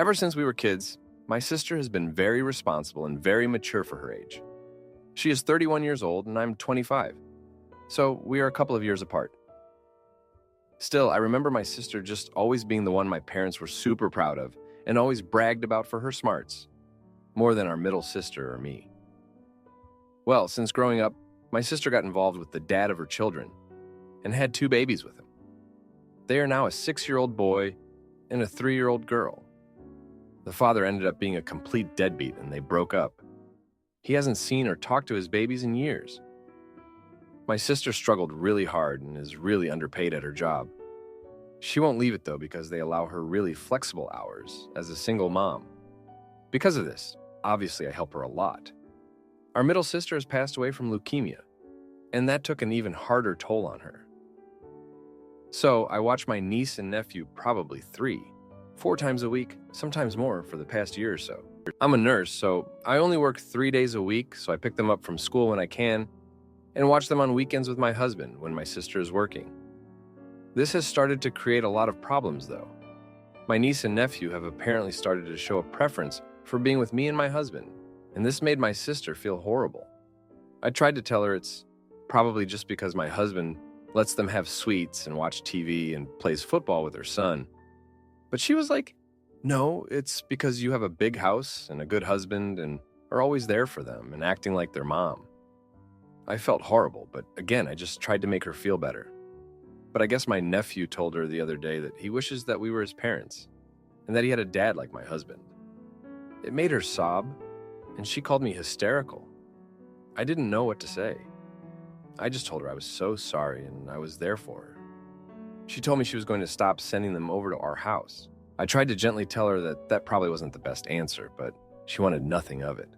Ever since we were kids, my sister has been very responsible and very mature for her age. She is 31 years old and I'm 25, so we are a couple of years apart. Still, I remember my sister just always being the one my parents were super proud of and always bragged about for her smarts, more than our middle sister or me. Well, since growing up, my sister got involved with the dad of her children and had 2 babies with him. They are now a 6-year-old boy and a 3-year-old girl. The father ended up being a complete deadbeat and they broke up. He hasn't seen or talked to his babies in years. My sister struggled really hard and is really underpaid at her job. She won't leave it though because they allow her really flexible hours as a single mom. Because of this, obviously I help her a lot. Our middle sister has passed away from leukemia, and that took an even harder toll on her. So I watch my niece and nephew probably 3-4 times a week, sometimes more for the past year or so. I'm a nurse, so I only work 3 days a week, so I pick them up from school when I can and watch them on weekends with my husband when my sister is working. This has started to create a lot of problems though. My niece and nephew have apparently started to show a preference for being with me and my husband, and this made my sister feel horrible. I tried to tell her it's probably just because my husband lets them have sweets and watch TV and plays football with her son. But she was like, no, it's because you have a big house and a good husband and are always there for them and acting like their mom. I felt horrible, but again, I just tried to make her feel better. But I guess my nephew told her the other day that he wishes that we were his parents and that he had a dad like my husband. It made her sob, and she called me hysterical. I didn't know what to say. I just told her I was so sorry and I was there for her. She told me she was going to stop sending them over to our house. I tried to gently tell her that that probably wasn't the best answer, but she wanted nothing of it.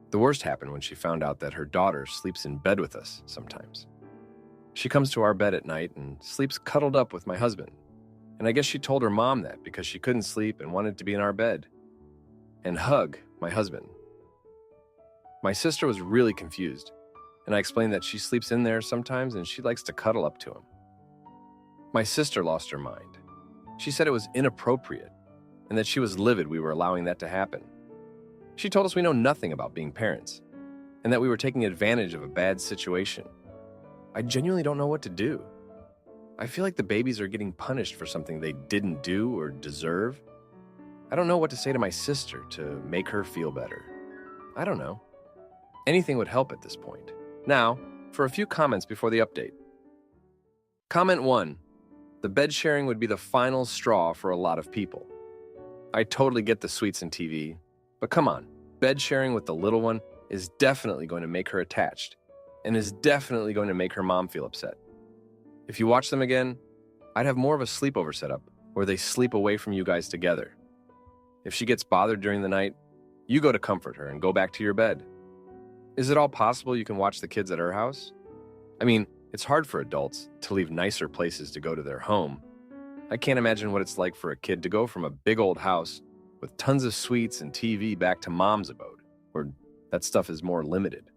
The worst happened when she found out that her daughter sleeps in bed with us sometimes. She comes to our bed at night and sleeps cuddled up with my husband. And I guess she told her mom that because she couldn't sleep and wanted to be in our bed and hug my husband. My sister was really confused, and I explained that she sleeps in there sometimes and she likes to cuddle up to him. My sister lost her mind. She said it was inappropriate and that she was livid we were allowing that to happen. She told us we know nothing about being parents and that we were taking advantage of a bad situation. I genuinely don't know what to do. I feel like the babies are getting punished for something they didn't do or deserve. I don't know what to say to my sister to make her feel better. I don't know. Anything would help at this point. Now, for a few comments before the update. Comment 1. The bed sharing would be the final straw for a lot of people. I totally get the sweets and TV, but come on, bed sharing with the little one is definitely going to make her attached and is definitely going to make her mom feel upset. If you watch them again, I'd have more of a sleepover setup where they sleep away from you guys together. If she gets bothered during the night, you go to comfort her and go back to your bed. Is it all possible you can watch the kids at her house? I mean, it's hard for adults to leave nicer places to go to their home. I can't imagine what it's like for a kid to go from a big old house with tons of sweets and TV back to mom's abode, where that stuff is more limited.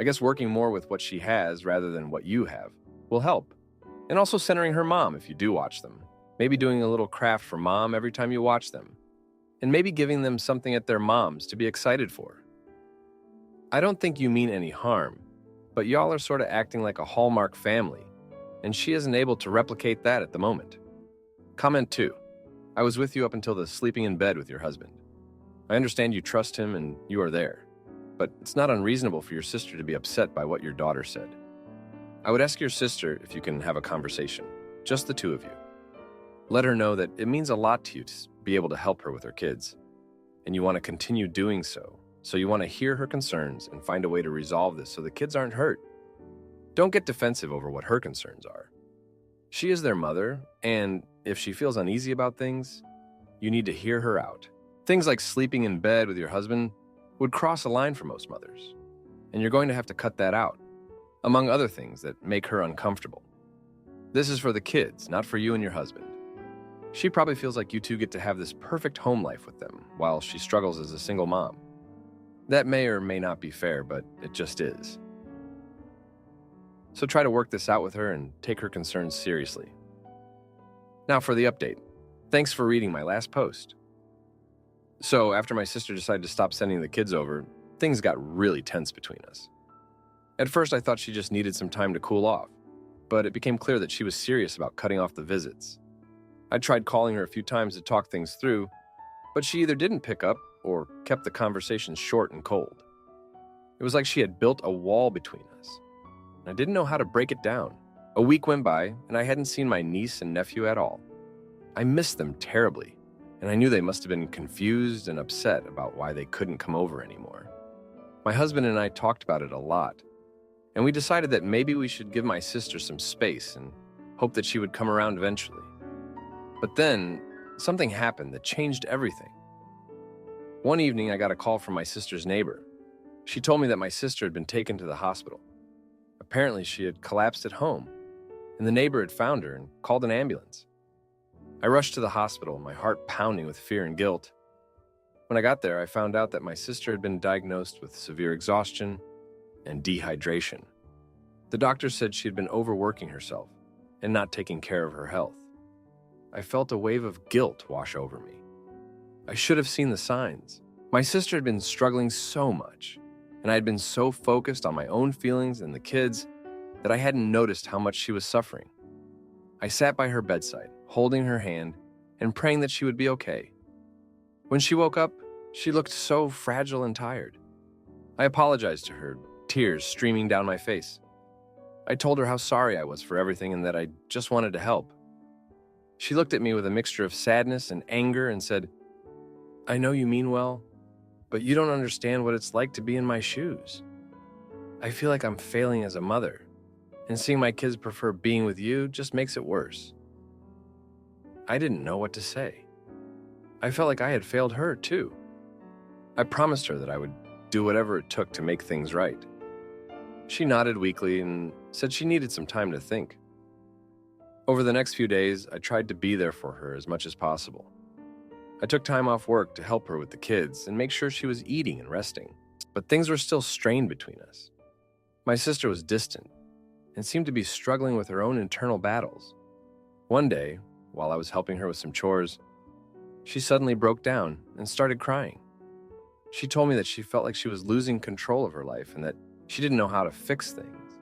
I guess working more with what she has rather than what you have will help. And also centering her mom if you do watch them. Maybe doing a little craft for mom every time you watch them. And maybe giving them something at their mom's to be excited for. I don't think you mean any harm, but y'all are sort of acting like a Hallmark family, and she isn't able to replicate that at the moment. Comment 2. I was with you up until the sleeping in bed with your husband. I understand you trust him and you are there, but it's not unreasonable for your sister to be upset by what your daughter said. I would ask your sister if you can have a conversation, just the two of you. Let her know that it means a lot to you to be able to help her with her kids, and you want to continue doing so. So you want to hear her concerns and find a way to resolve this so the kids aren't hurt. Don't get defensive over what her concerns are. She is their mother, and if she feels uneasy about things, you need to hear her out. Things like sleeping in bed with your husband would cross a line for most mothers, and you're going to have to cut that out, among other things that make her uncomfortable. This is for the kids, not for you and your husband. She probably feels like you two get to have this perfect home life with them while she struggles as a single mom. That may or may not be fair, but it just is. So try to work this out with her and take her concerns seriously. Now for the update. Thanks for reading my last post. So after my sister decided to stop sending the kids over, things got really tense between us. At first, I thought she just needed some time to cool off, but it became clear that she was serious about cutting off the visits. I tried calling her a few times to talk things through, but she either didn't pick up or kept the conversation short and cold. It was like she had built a wall between us, and I didn't know how to break it down. A week went by, and I hadn't seen my niece and nephew at all. I missed them terribly, and I knew they must have been confused and upset about why they couldn't come over anymore. My husband and I talked about it a lot, and we decided that maybe we should give my sister some space and hope that she would come around eventually. But then, something happened that changed everything. One evening, I got a call from my sister's neighbor. She told me that my sister had been taken to the hospital. Apparently, she had collapsed at home, and the neighbor had found her and called an ambulance. I rushed to the hospital, my heart pounding with fear and guilt. When I got there, I found out that my sister had been diagnosed with severe exhaustion and dehydration. The doctor said she had been overworking herself and not taking care of her health. I felt a wave of guilt wash over me. I should have seen the signs. My sister had been struggling so much, and I had been so focused on my own feelings and the kids that I hadn't noticed how much she was suffering. I sat by her bedside, holding her hand and praying that she would be okay. When she woke up, she looked so fragile and tired. I apologized to her, tears streaming down my face. I told her how sorry I was for everything and that I just wanted to help. She looked at me with a mixture of sadness and anger and said, "I know you mean well, but you don't understand what it's like to be in my shoes. I feel like I'm failing as a mother, and seeing my kids prefer being with you just makes it worse." I didn't know what to say. I felt like I had failed her too. I promised her that I would do whatever it took to make things right. She nodded weakly and said she needed some time to think. Over the next few days, I tried to be there for her as much as possible. I took time off work to help her with the kids and make sure she was eating and resting, but things were still strained between us. My sister was distant and seemed to be struggling with her own internal battles. One day, while I was helping her with some chores, she suddenly broke down and started crying. She told me that she felt like she was losing control of her life and that she didn't know how to fix things.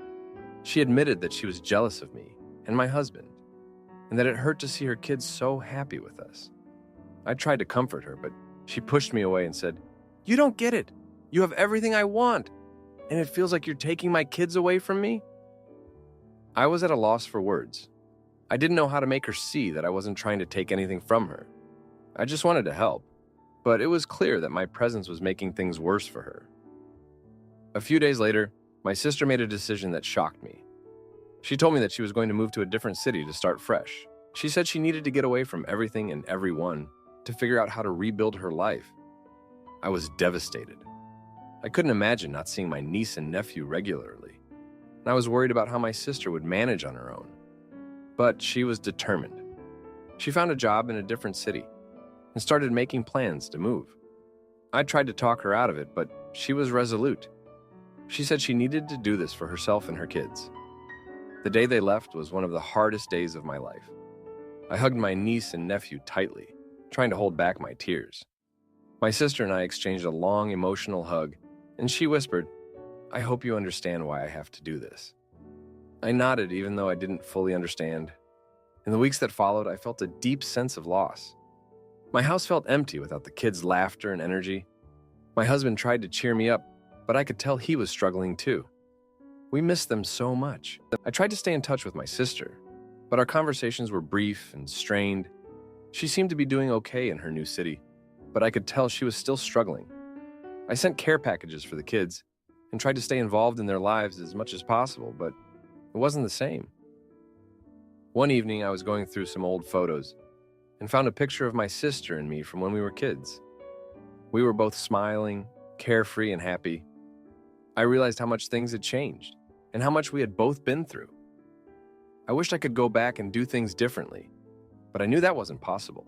She admitted that she was jealous of me and my husband, and that it hurt to see her kids so happy with us. I tried to comfort her, but she pushed me away and said, "You don't get it. You have everything I want, and it feels like you're taking my kids away from me." I was at a loss for words. I didn't know how to make her see that I wasn't trying to take anything from her. I just wanted to help, but it was clear that my presence was making things worse for her. A few days later, my sister made a decision that shocked me. She told me that she was going to move to a different city to start fresh. She said she needed to get away from everything and everyone to figure out how to rebuild her life. I was devastated. I couldn't imagine not seeing my niece and nephew regularly, and I was worried about how my sister would manage on her own. But she was determined. She found a job in a different city and started making plans to move. I tried to talk her out of it, but she was resolute. She said she needed to do this for herself and her kids. The day they left was one of the hardest days of my life. I hugged my niece and nephew tightly, trying to hold back my tears. My sister and I exchanged a long, emotional hug, and she whispered, "I hope you understand why I have to do this." I nodded even though I didn't fully understand. In the weeks that followed, I felt a deep sense of loss. My house felt empty without the kids' laughter and energy. My husband tried to cheer me up, but I could tell he was struggling too. We missed them so much. I tried to stay in touch with my sister, but our conversations were brief and strained. She seemed to be doing okay in her new city, but I could tell she was still struggling. I sent care packages for the kids and tried to stay involved in their lives as much as possible, but it wasn't the same. One evening, I was going through some old photos and found a picture of my sister and me from when we were kids. We were both smiling, carefree, and happy. I realized how much things had changed and how much we had both been through. I wished I could go back and do things differently, but I knew that wasn't possible.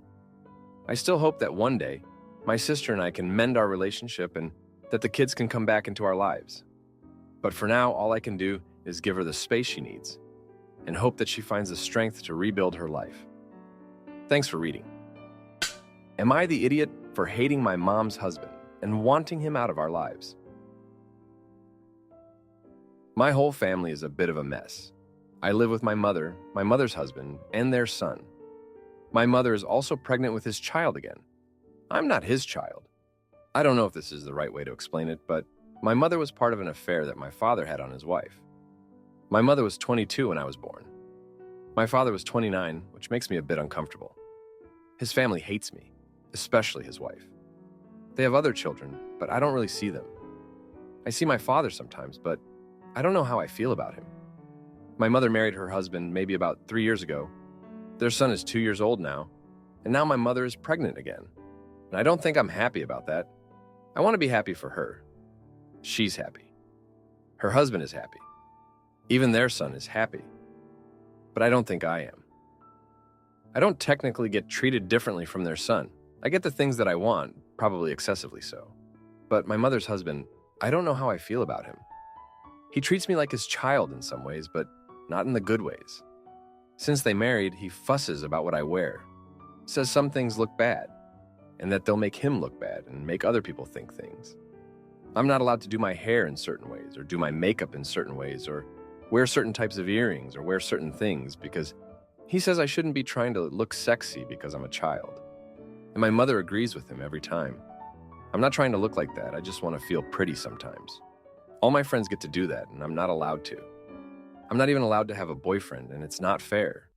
I still hope that one day, my sister and I can mend our relationship and that the kids can come back into our lives. But for now, all I can do is give her the space she needs and hope that she finds the strength to rebuild her life. Thanks for reading. Am I the idiot for hating my mom's husband and wanting him out of our lives? My whole family is a bit of a mess. I live with my mother, my mother's husband, and their son. My mother is also pregnant with his child again. I'm not his child. I don't know if this is the right way to explain it, but my mother was part of an affair that my father had on his wife. My mother was 22 when I was born. My father was 29, which makes me a bit uncomfortable. His family hates me, especially his wife. They have other children, but I don't really see them. I see my father sometimes, but I don't know how I feel about him. My mother married her husband maybe about 3 years ago. Their son is 2 years old now, and now my mother is pregnant again. And I don't think I'm happy about that. I want to be happy for her. She's happy. Her husband is happy. Even their son is happy. But I don't think I am. I don't technically get treated differently from their son. I get the things that I want, probably excessively so. But my mother's husband, I don't know how I feel about him. He treats me like his child in some ways, but not in the good ways. Since they married, he fusses about what I wear, says some things look bad, and that they'll make him look bad and make other people think things. I'm not allowed to do my hair in certain ways, or do my makeup in certain ways, or wear certain types of earrings, or wear certain things, because he says I shouldn't be trying to look sexy because I'm a child. And my mother agrees with him every time. I'm not trying to look like that, I just want to feel pretty sometimes. All my friends get to do that, and I'm not allowed to. I'm not even allowed to have a boyfriend, and it's not fair.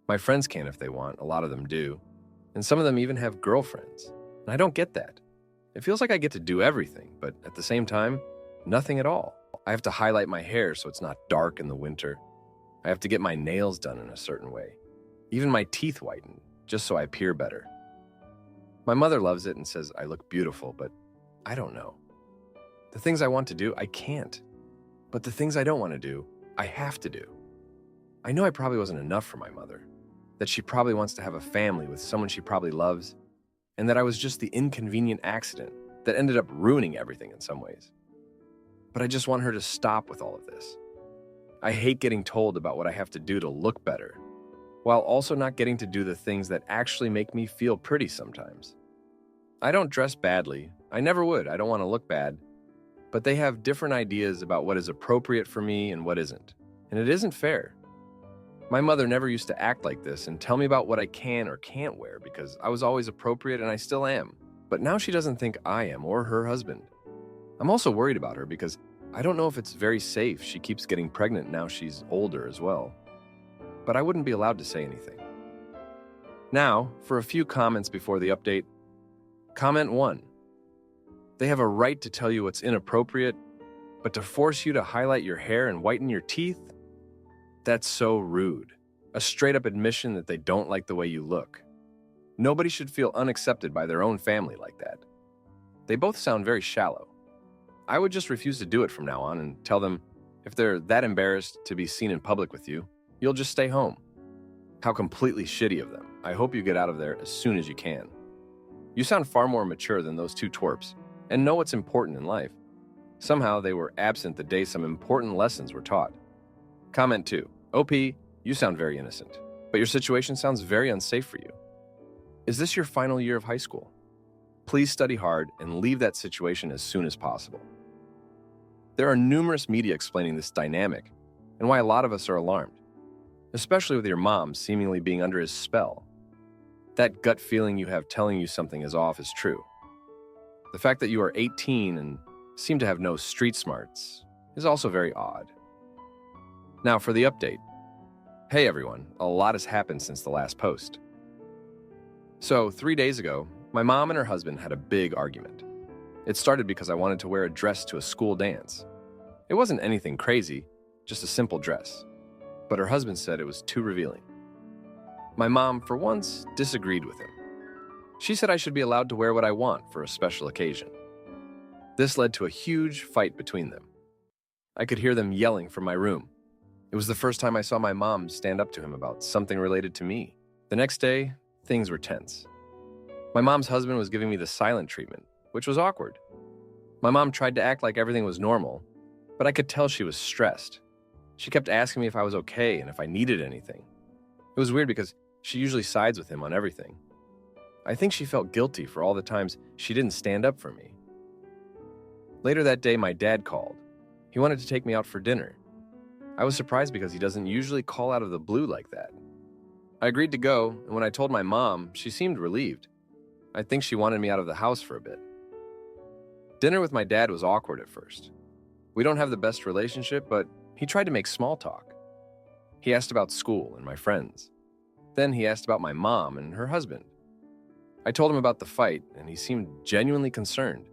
My friends can if they want, a lot of them do. And some of them even have girlfriends. And I don't get that. It feels like I get to do everything, but at the same time, nothing at all. I have to highlight my hair so it's not dark in the winter. I have to get my nails done in a certain way. Even my teeth whitened, just so I appear better. My mother loves it and says I look beautiful, but I don't know. The things I want to do, I can't. But the things I don't want to do, I have to do. I know I probably wasn't enough for my mother, that she probably wants to have a family with someone she probably loves, and that I was just the inconvenient accident that ended up ruining everything in some ways. But I just want her to stop with all of this. I hate getting told about what I have to do to look better, while also not getting to do the things that actually make me feel pretty sometimes. I don't dress badly. I never would. I don't want to look bad. But they have different ideas about what is appropriate for me and what isn't. And it isn't fair. My mother never used to act like this and tell me about what I can or can't wear because I was always appropriate and I still am. But now she doesn't think I am or her husband. I'm also worried about her because I don't know if it's very safe. She keeps getting pregnant now she's older as well. But I wouldn't be allowed to say anything. Now, for a few comments before the update. Comment 1. They have a right to tell you what's inappropriate, but to force you to highlight your hair and whiten your teeth? That's so rude. A straight-up admission that they don't like the way you look. Nobody should feel unaccepted by their own family like that. They both sound very shallow. I would just refuse to do it from now on and tell them if they're that embarrassed to be seen in public with you, you'll just stay home. How completely shitty of them. I hope you get out of there as soon as you can. You sound far more mature than those two twerps and know what's important in life. Somehow they were absent the day some important lessons were taught. Comment 2. OP, you sound very innocent, but your situation sounds very unsafe for you. Is this your final year of high school? Please study hard and leave that situation as soon as possible. There are numerous media explaining this dynamic and why a lot of us are alarmed, especially with your mom seemingly being under his spell. That gut feeling you have telling you something is off is true. The fact that you are 18 and seem to have no street smarts is also very odd. Now for the update. Hey everyone, a lot has happened since the last post. So 3 days ago, my mom and her husband had a big argument. It started because I wanted to wear a dress to a school dance. It wasn't anything crazy, just a simple dress. But her husband said it was too revealing. My mom, for once, disagreed with him. She said I should be allowed to wear what I want for a special occasion. This led to a huge fight between them. I could hear them yelling from my room. It was the first time I saw my mom stand up to him about something related to me. The next day, things were tense. My mom's husband was giving me the silent treatment, which was awkward. My mom tried to act like everything was normal, but I could tell she was stressed. She kept asking me if I was okay and if I needed anything. It was weird because she usually sides with him on everything. I think she felt guilty for all the times she didn't stand up for me. Later that day, my dad called. He wanted to take me out for dinner. I was surprised because he doesn't usually call out of the blue like that. I agreed to go, and when I told my mom, she seemed relieved. I think she wanted me out of the house for a bit. Dinner with my dad was awkward at first. We don't have the best relationship, but he tried to make small talk. He asked about school and my friends. Then he asked about my mom and her husband. I told him about the fight, and he seemed genuinely concerned.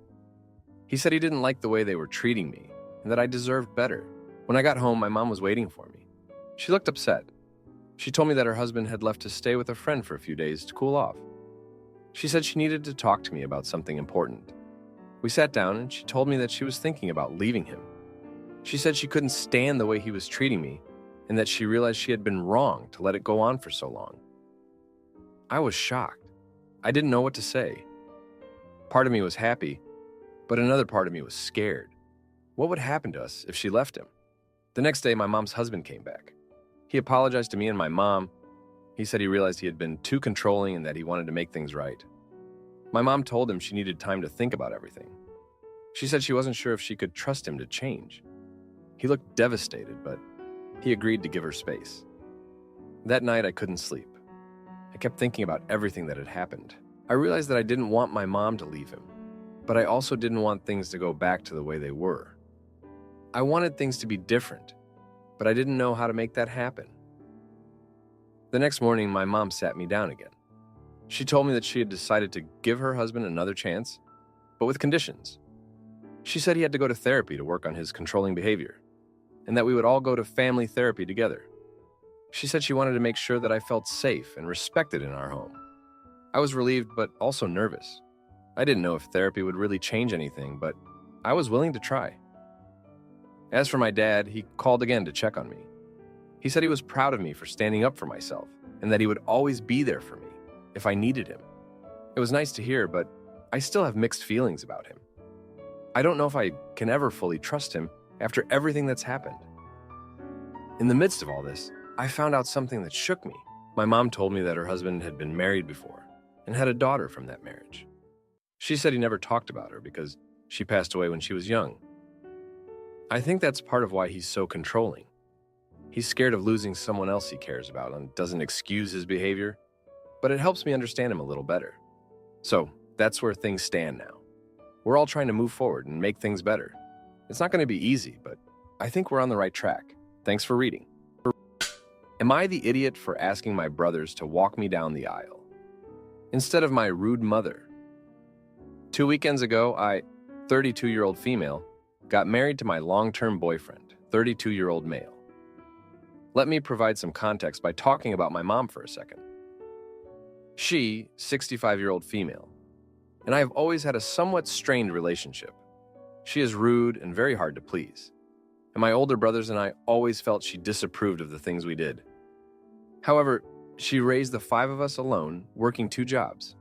He said he didn't like the way they were treating me, and that I deserved better. When I got home, my mom was waiting for me. She looked upset. She told me that her husband had left to stay with a friend for a few days to cool off. She said she needed to talk to me about something important. We sat down, and she told me that she was thinking about leaving him. She said she couldn't stand the way he was treating me, and that she realized she had been wrong to let it go on for so long. I was shocked. I didn't know what to say. Part of me was happy, but another part of me was scared. What would happen to us if she left him? The next day, my mom's husband came back. He apologized to me and my mom. He said he realized he had been too controlling and that he wanted to make things right. My mom told him she needed time to think about everything. She said she wasn't sure if she could trust him to change. He looked devastated, but he agreed to give her space. That night, I couldn't sleep. I kept thinking about everything that had happened. I realized that I didn't want my mom to leave him, but I also didn't want things to go back to the way they were. I wanted things to be different, but I didn't know how to make that happen. The next morning, my mom sat me down again. She told me that she had decided to give her husband another chance, but with conditions. She said he had to go to therapy to work on his controlling behavior, and that we would all go to family therapy together. She said she wanted to make sure that I felt safe and respected in our home. I was relieved, but also nervous. I didn't know if therapy would really change anything, but I was willing to try. As for my dad, he called again to check on me. He said he was proud of me for standing up for myself, and that he would always be there for me if I needed him. It was nice to hear, but I still have mixed feelings about him. I don't know if I can ever fully trust him after everything that's happened. In the midst of all this, I found out something that shook me. My mom told me that her husband had been married before and had a daughter from that marriage. She said he never talked about her because she passed away when she was young. I think that's part of why he's so controlling. He's scared of losing someone else he cares about and doesn't excuse his behavior, but it helps me understand him a little better. So that's where things stand now. We're all trying to move forward and make things better. It's not going to be easy, but I think we're on the right track. Thanks for reading. Am I the idiot for asking my brothers to walk me down the aisle instead of my rude mother? 2 weekends ago, I, 32-year-old female, got married to my long-term boyfriend, 32-year-old male. Let me provide some context by talking about my mom for a second. She, 65-year-old female, and I have always had a somewhat strained relationship. She is rude and very hard to please, and my older brothers and I always felt she disapproved of the things we did. However, she raised the 5 of us alone, working 2 jobs,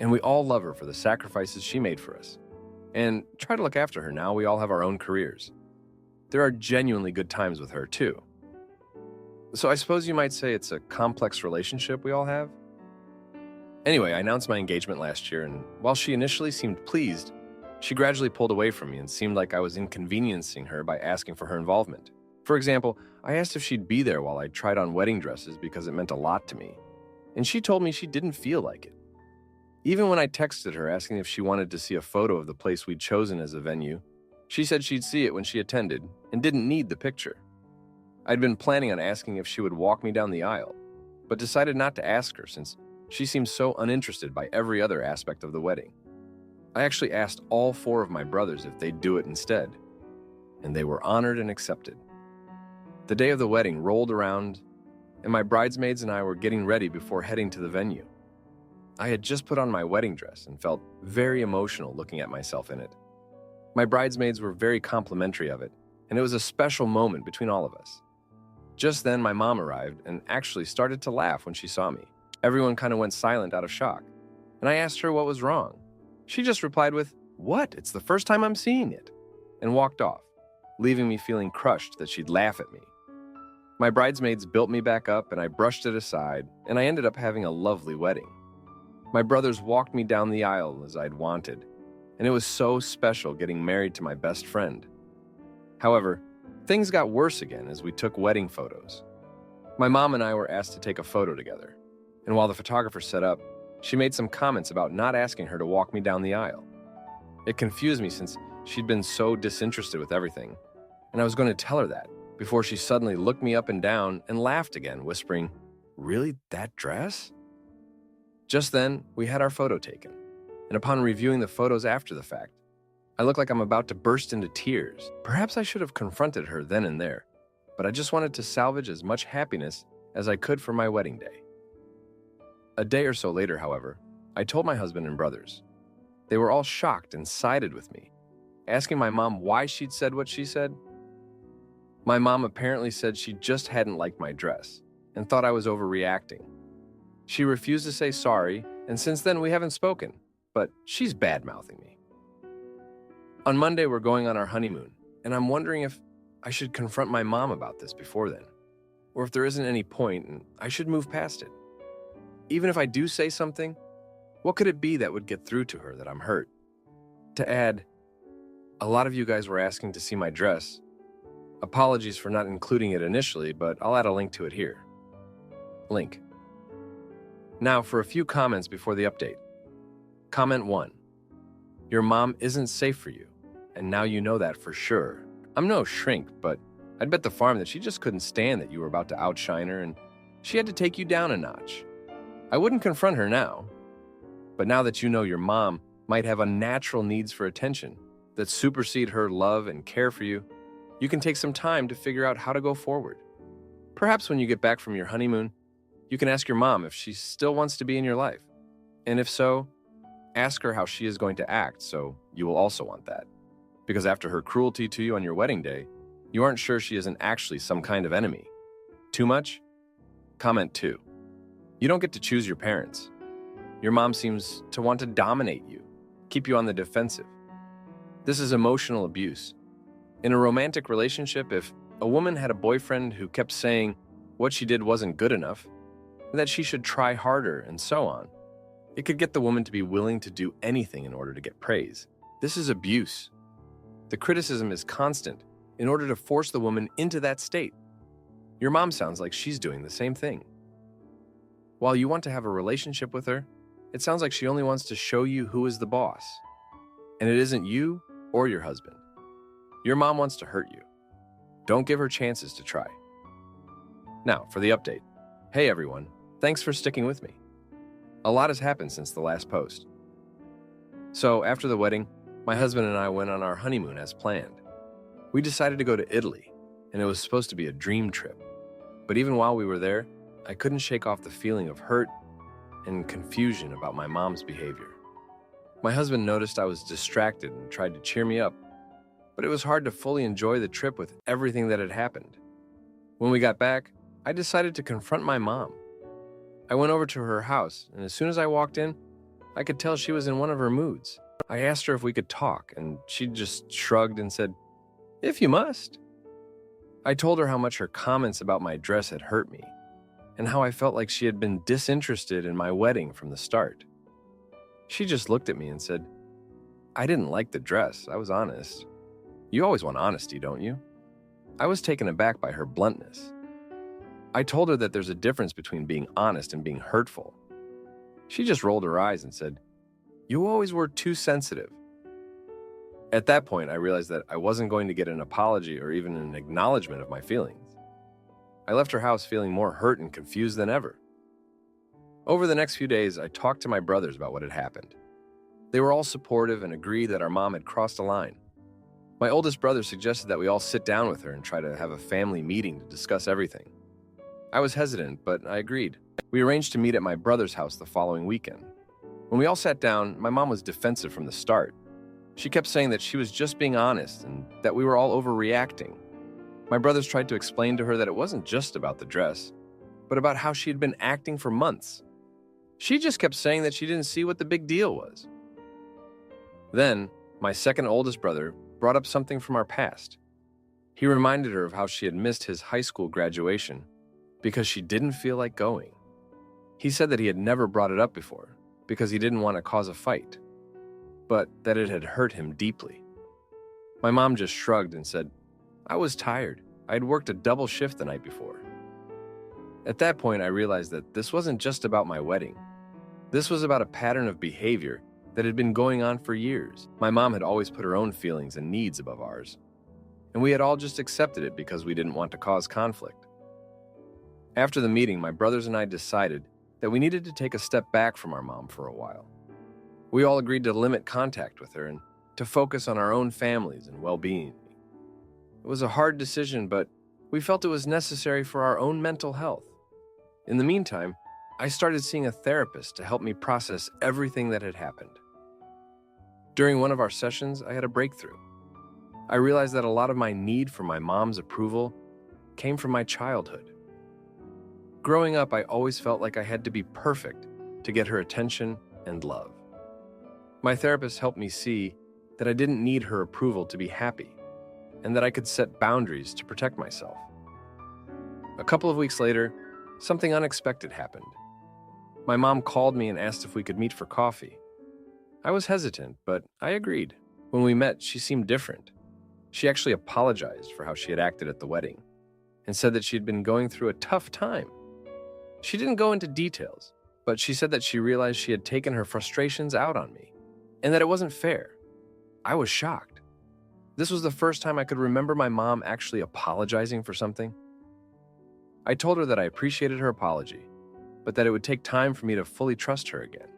and we all love her for the sacrifices she made for us, and try to look after her now we all have our own careers. There are genuinely good times with her, too. So I suppose you might say it's a complex relationship we all have. Anyway, I announced my engagement last year, and while she initially seemed pleased, she gradually pulled away from me and seemed like I was inconveniencing her by asking for her involvement. For example, I asked if she'd be there while I tried on wedding dresses because it meant a lot to me, and she told me she didn't feel like it. Even when I texted her asking if she wanted to see a photo of the place we'd chosen as a venue, she said she'd see it when she attended and didn't need the picture. I'd been planning on asking if she would walk me down the aisle, but decided not to ask her since she seemed so uninterested by every other aspect of the wedding. I actually asked all 4 of my brothers if they'd do it instead, and they were honored and accepted. The day of the wedding rolled around, and my bridesmaids and I were getting ready before heading to the venue. I had just put on my wedding dress and felt very emotional looking at myself in it. My bridesmaids were very complimentary of it, and it was a special moment between all of us. Just then, my mom arrived and actually started to laugh when she saw me. Everyone kind of went silent out of shock, and I asked her what was wrong. She just replied with, "What? It's the first time I'm seeing it," and walked off, leaving me feeling crushed that she'd laugh at me. My bridesmaids built me back up, and I brushed it aside, and I ended up having a lovely wedding. My brothers walked me down the aisle as I'd wanted, and it was so special getting married to my best friend. However, things got worse again as we took wedding photos. My mom and I were asked to take a photo together, and while the photographer set up, she made some comments about not asking her to walk me down the aisle. It confused me since she'd been so disinterested with everything, and I was going to tell her that before she suddenly looked me up and down and laughed again, whispering, "Really, that dress?" Just then, we had our photo taken, and upon reviewing the photos after the fact, I look like I'm about to burst into tears. Perhaps I should have confronted her then and there, but I just wanted to salvage as much happiness as I could for my wedding day. A day or so later, however, I told my husband and brothers. They were all shocked and sided with me, asking my mom why she'd said what she said. My mom apparently said she just hadn't liked my dress and thought I was overreacting. She refused to say sorry, and since then we haven't spoken, but she's bad-mouthing me. On Monday, we're going on our honeymoon, and I'm wondering if I should confront my mom about this before then, or if there isn't any point and I should move past it. Even if I do say something, what could it be that would get through to her that I'm hurt? To add, a lot of you guys were asking to see my dress. Apologies for not including it initially, but I'll add a link to it here. Link. Now for a few comments before the update. Comment 1. Your mom isn't safe for you, and now you know that for sure. I'm no shrink, but I'd bet the farm that she just couldn't stand that you were about to outshine her, and she had to take you down a notch. I wouldn't confront her now, but now that you know your mom might have unnatural needs for attention that supersede her love and care for you, you can take some time to figure out how to go forward. Perhaps when you get back from your honeymoon, you can ask your mom if she still wants to be in your life. And if so, ask her how she is going to act so you will also want that. Because after her cruelty to you on your wedding day, you aren't sure she isn't actually some kind of enemy. Too much? Comment 2. You don't get to choose your parents. Your mom seems to want to dominate you, keep you on the defensive. This is emotional abuse. In a romantic relationship, if a woman had a boyfriend who kept saying what she did wasn't good enough, that she should try harder, and so on, it could get the woman to be willing to do anything in order to get praise. This is abuse. The criticism is constant in order to force the woman into that state. Your mom sounds like she's doing the same thing. While you want to have a relationship with her, it sounds like she only wants to show you who is the boss. And it isn't you or your husband. Your mom wants to hurt you. Don't give her chances to try. Now, for the update. Hey everyone, thanks for sticking with me. A lot has happened since the last post. So, after the wedding, my husband and I went on our honeymoon as planned. We decided to go to Italy, and it was supposed to be a dream trip. But even while we were there, I couldn't shake off the feeling of hurt and confusion about my mom's behavior. My husband noticed I was distracted and tried to cheer me up, but it was hard to fully enjoy the trip with everything that had happened. When we got back, I decided to confront my mom. I went over to her house, and as soon as I walked in, I could tell she was in one of her moods. I asked her if we could talk, and she just shrugged and said, "If you must." I told her how much her comments about my dress had hurt me, and how I felt like she had been disinterested in my wedding from the start. She just looked at me and said, "I didn't like the dress, I was honest." You always want honesty, don't you? I was taken aback by her bluntness. I told her that there's a difference between being honest and being hurtful. She just rolled her eyes and said, "You always were too sensitive." At that point, I realized that I wasn't going to get an apology or even an acknowledgement of my feelings. I left her house feeling more hurt and confused than ever. Over the next few days, I talked to my brothers about what had happened. They were all supportive and agreed that our mom had crossed a line. My oldest brother suggested that we all sit down with her and try to have a family meeting to discuss everything. I was hesitant, but I agreed. We arranged to meet at my brother's house the following weekend. When we all sat down, my mom was defensive from the start. She kept saying that she was just being honest and that we were all overreacting. My brothers tried to explain to her that it wasn't just about the dress, but about how she had been acting for months. She just kept saying that she didn't see what the big deal was. Then, my second oldest brother brought up something from our past. He reminded her of how she had missed his high school graduation because she didn't feel like going. He said that he had never brought it up before, because he didn't want to cause a fight, but that it had hurt him deeply. My mom just shrugged and said, "I was tired. I had worked a double shift the night before." At that point, I realized that this wasn't just about my wedding. This was about a pattern of behavior that had been going on for years. My mom had always put her own feelings and needs above ours, and we had all just accepted it because we didn't want to cause conflict. After the meeting, my brothers and I decided that we needed to take a step back from our mom for a while. We all agreed to limit contact with her and to focus on our own families and well-being. It was a hard decision, but we felt it was necessary for our own mental health. In the meantime, I started seeing a therapist to help me process everything that had happened. During one of our sessions, I had a breakthrough. I realized that a lot of my need for my mom's approval came from my childhood. Growing up, I always felt like I had to be perfect to get her attention and love. My therapist helped me see that I didn't need her approval to be happy, and that I could set boundaries to protect myself. A couple of weeks later, something unexpected happened. My mom called me and asked if we could meet for coffee. I was hesitant, but I agreed. When we met, she seemed different. She actually apologized for how she had acted at the wedding and said that she had been going through a tough time. She didn't go into details, but she said that she realized she had taken her frustrations out on me and that it wasn't fair. I was shocked. This was the first time I could remember my mom actually apologizing for something. I told her that I appreciated her apology, but that it would take time for me to fully trust her again.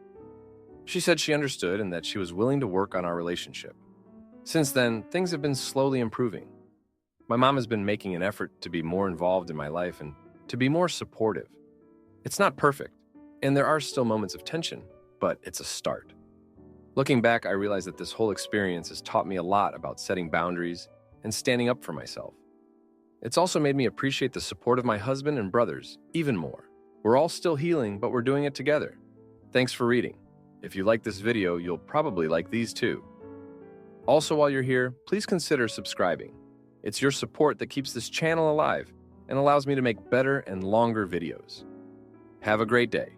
She said she understood and that she was willing to work on our relationship. Since then, things have been slowly improving. My mom has been making an effort to be more involved in my life and to be more supportive. It's not perfect, and there are still moments of tension, but it's a start. Looking back, I realize that this whole experience has taught me a lot about setting boundaries and standing up for myself. It's also made me appreciate the support of my husband and brothers even more. We're all still healing, but we're doing it together. Thanks for reading. If you like this video, you'll probably like these too. Also, while you're here, please consider subscribing. It's your support that keeps this channel alive and allows me to make better and longer videos. Have a great day.